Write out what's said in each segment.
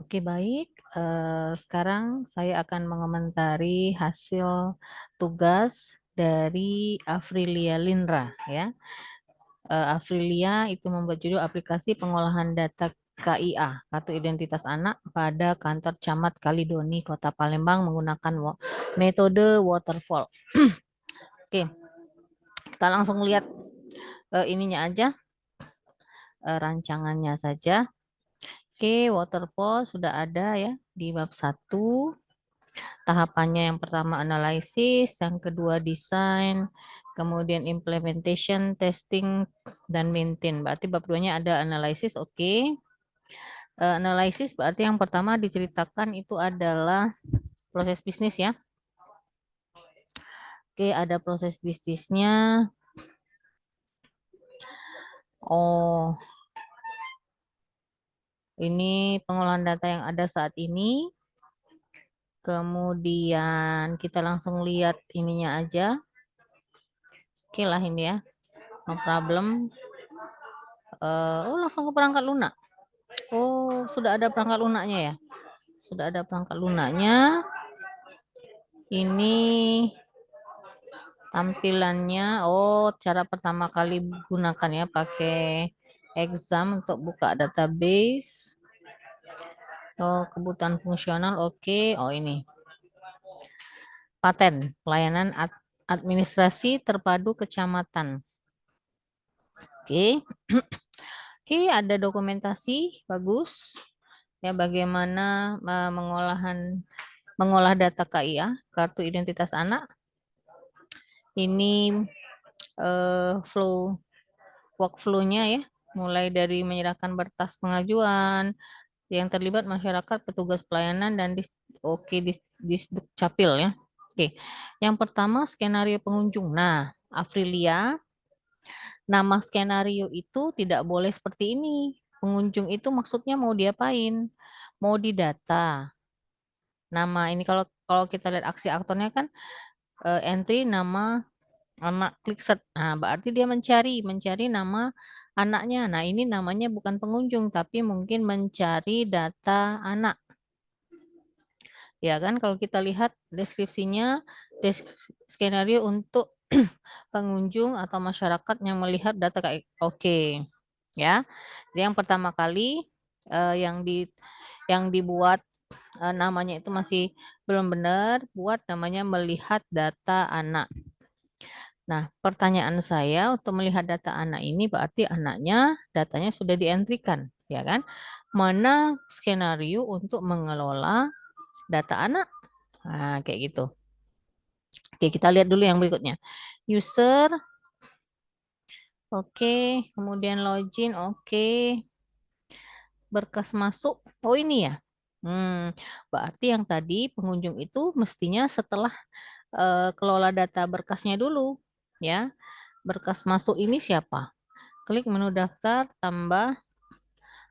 Oke, baik. Sekarang saya akan mengomentari hasil tugas dari Afrilia Lindra, ya. Afrilia itu membuat judul aplikasi pengolahan data KIA, Kartu Identitas Anak, pada kantor Camat Kalidoni, Kota Palembang menggunakan metode waterfall. Oke, kita langsung lihat ininya aja, rancangannya saja. Oke, waterfall sudah ada ya di bab 1. Tahapannya yang pertama analisis, yang kedua desain, kemudian implementation, testing, dan maintain. Berarti bab 2-nya ada analisis, oke. Analisis berarti yang pertama diceritakan itu adalah proses bisnis ya. Oke, ada proses bisnisnya. Oh, ini pengolahan data yang ada saat ini. Kemudian kita langsung lihat ininya aja. Oke lah ini ya, no problem. Oh, langsung ke perangkat lunak. Oh, sudah ada perangkat lunaknya ya? Sudah ada perangkat lunaknya. Ini tampilannya. Oh, cara pertama kali gunakan ya, pakai exam untuk buka database. Oh, kebutuhan fungsional. Oke. Oh, ini. Paten, pelayanan administrasi terpadu kecamatan. Oke. Oke, ada dokumentasi. Bagus. Ya, bagaimana mengolah data KIA, kartu identitas anak. Ini workflow-nya ya, mulai dari menyerahkan berkas pengajuan, yang terlibat masyarakat, petugas pelayanan, dan di Capil ya. Oke, yang pertama skenario pengunjung. Nah, Afrilia, nama skenario itu tidak boleh seperti ini. Pengunjung itu maksudnya mau diapain? Mau didata. Nama ini kalau kalau kita lihat aksi aktornya kan entry nama anak klik set. Nah, berarti dia mencari nama anaknya. Nah, ini namanya bukan pengunjung tapi mungkin mencari data anak. Ya kan kalau kita lihat deskripsinya skenario untuk pengunjung atau masyarakat yang melihat data kayak oke. Ya. Jadi yang pertama kali yang dibuat namanya itu masih belum benar, buat namanya melihat data anak. Nah, pertanyaan saya untuk melihat data anak ini berarti datanya sudah dientrikan, ya kan? Mana skenario untuk mengelola data anak? Nah, kayak gitu. Oke, kita lihat dulu yang berikutnya. User, oke. Kemudian login, oke. Berkas masuk, oh ini ya. Berarti yang tadi pengunjung itu mestinya setelah kelola data berkasnya dulu, ya. Berkas masuk ini siapa? Klik menu daftar, tambah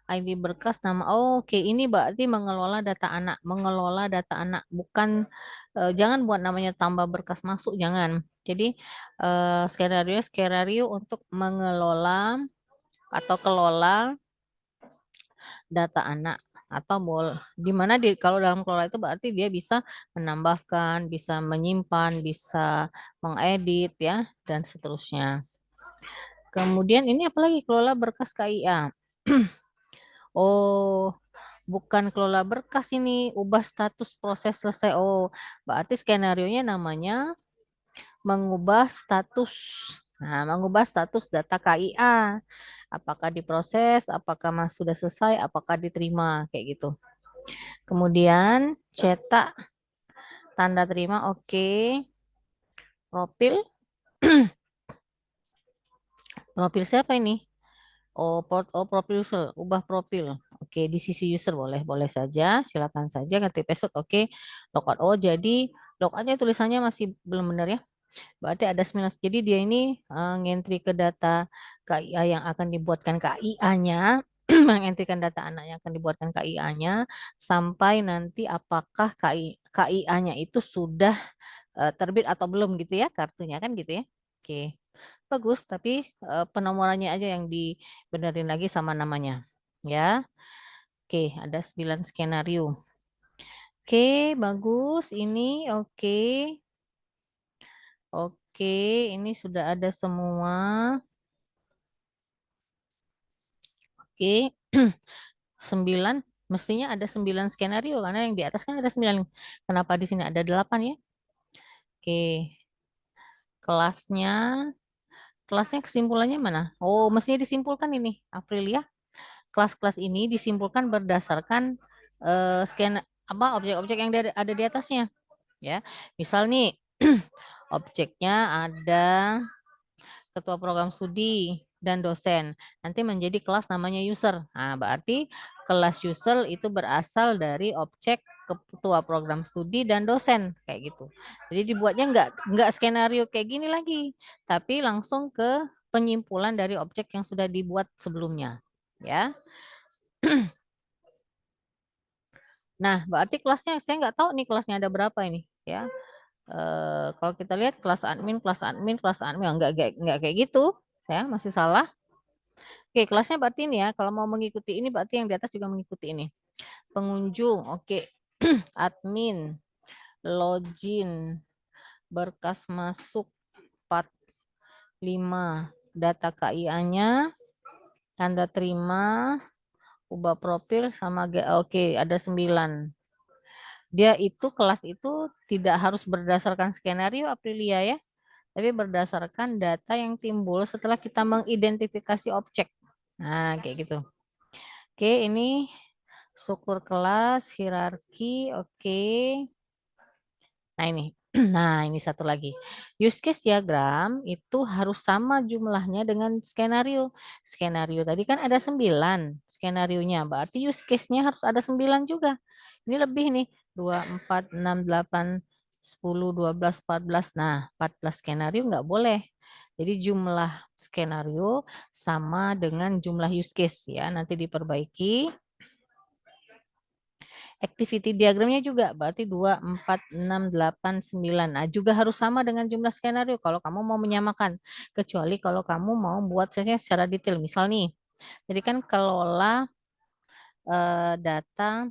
ID berkas nama. Oh, oke, ini berarti mengelola data anak, bukan jangan buat namanya tambah berkas masuk, jangan. Jadi skenario untuk mengelola atau kelola data anak atau di mana kalau dalam kelola itu berarti dia bisa menambahkan, bisa menyimpan, bisa mengedit ya dan seterusnya. Kemudian ini apalagi kelola berkas KIA. Oh, bukan kelola berkas ini, ubah status proses selesai. Oh, berarti skenario-nya namanya mengubah status. Nah, mengubah status data KIA. Apakah diproses, apakah sudah selesai, apakah diterima, kayak gitu. Kemudian cetak tanda terima, oke. Profil. Profil siapa ini? Profil user, ubah profil. Oke, di sisi user boleh saja, silakan saja ganti password. Oke, logout. Oh, jadi logoutnya tulisannya masih belum benar ya. Berarti ada 19. Jadi dia ini ngentri ke data KIA yang akan dibuatkan KIA-nya, mengentrikan data anak yang akan dibuatkan KIA-nya sampai nanti apakah KIA-nya itu sudah terbit atau belum gitu ya kartunya kan gitu ya. Oke. Bagus, tapi penomorannya aja yang dibenerin lagi sama namanya. Ya. Oke, ada 9 skenario. Oke, bagus. Ini oke. Oke, ini sudah ada semua. Oke, 9. Mestinya ada 9 skenario karena yang di atas kan ada 9. Kenapa di sini ada 8 ya? Oke, kelasnya, kelasnya kesimpulannya mana? Oh, mestinya disimpulkan ini, Aprilia. Kelas-kelas ini disimpulkan berdasarkan scan apa objek-objek yang ada di atasnya, ya. Misal nih, objeknya ada ketua program studi dan dosen. Nanti menjadi kelas namanya user. Nah, berarti kelas user itu berasal dari objek ketua program studi dan dosen kayak gitu. Jadi dibuatnya nggak skenario kayak gini lagi, tapi langsung ke penyimpulan dari objek yang sudah dibuat sebelumnya, ya. Nah, berarti kelasnya saya nggak tahu nih kelasnya ada berapa ini, ya. Kalau kita lihat kelas admin, kelas admin, kelas admin, nggak kayak gitu. Saya masih salah. Oke, kelasnya berarti ini ya. Kalau mau mengikuti ini berarti yang di atas juga mengikuti ini. Pengunjung, oke. Admin, login, berkas masuk 45, data KIA-nya, tanda terima, ubah profil sama oke, ada 9. Dia itu kelas itu tidak harus berdasarkan skenario Aprilia ya, tapi berdasarkan data yang timbul setelah kita mengidentifikasi objek. Nah, kayak gitu. Oke, ini struktur kelas, hierarki, oke. Nah, ini. Nah, ini satu lagi. Use case diagram itu harus sama jumlahnya dengan skenario. Skenario tadi kan ada 9 skenarionya. Berarti use case-nya harus ada 9 juga. Ini lebih nih. 2, 4, 6, 8, 10, 12, 14. Nah, 14 skenario nggak boleh. Jadi jumlah skenario sama dengan jumlah use case ya. Nanti diperbaiki. Activity diagramnya juga berarti 2, 4, 6, 8, 9. Nah, juga harus sama dengan jumlah skenario kalau kamu mau menyamakan. Kecuali kalau kamu mau buat secara detail. Misal nih, jadi kan kelola data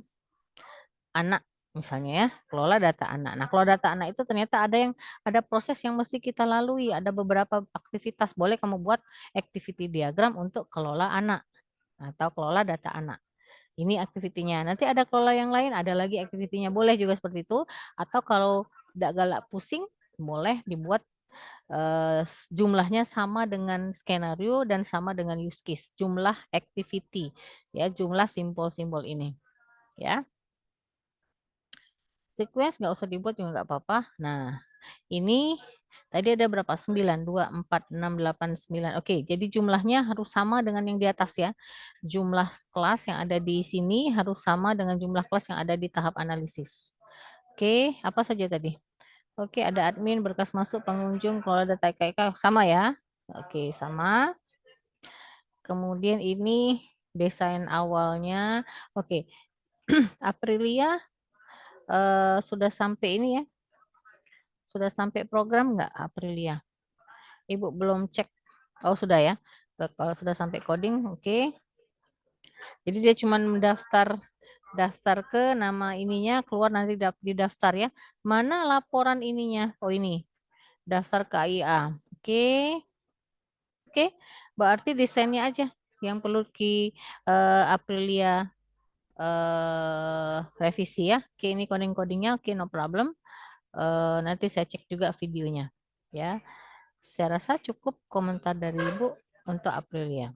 anak misalnya ya, kelola data anak. Nah, kalau data anak itu ternyata ada proses yang mesti kita lalui, ada beberapa aktivitas. Boleh kamu buat activity diagram untuk kelola anak atau kelola data anak. Ini aktivitinya. Nanti ada kelola yang lain, ada lagi aktivitinya. Boleh juga seperti itu. Atau kalau tidak galak pusing, boleh dibuat jumlahnya sama dengan skenario dan sama dengan use case. Jumlah activity, ya, jumlah simbol-simbol ini, ya. Sequence nggak usah dibuat juga nggak apa-apa. Nah, ini tadi ada berapa? 9, 2, 4, 6, 8, 9. Oke, jadi jumlahnya harus sama dengan yang di atas ya. Jumlah kelas yang ada di sini harus sama dengan jumlah kelas yang ada di tahap analisis. Oke, apa saja tadi? Oke, ada admin, berkas masuk, pengunjung, kelola data IKK, sama ya. Oke, sama. Kemudian ini desain awalnya. Oke, Aprilia sudah sampai ini ya. Sudah sampai program nggak Aprilia? Ibu belum cek. Oh, sudah ya. Kalau sudah sampai coding, oke. Jadi dia cuma daftar ke nama ininya, keluar nanti di daftar ya. Mana laporan ininya? Oh, ini. Daftar ke AIA. Oke. Oke. Berarti desainnya aja yang perlu Aprilia revisi ya. Oke, ini coding-codingnya. Oke, no problem. Nanti saya cek juga videonya. Ya. Saya rasa cukup komentar dari Ibu untuk Aprilia.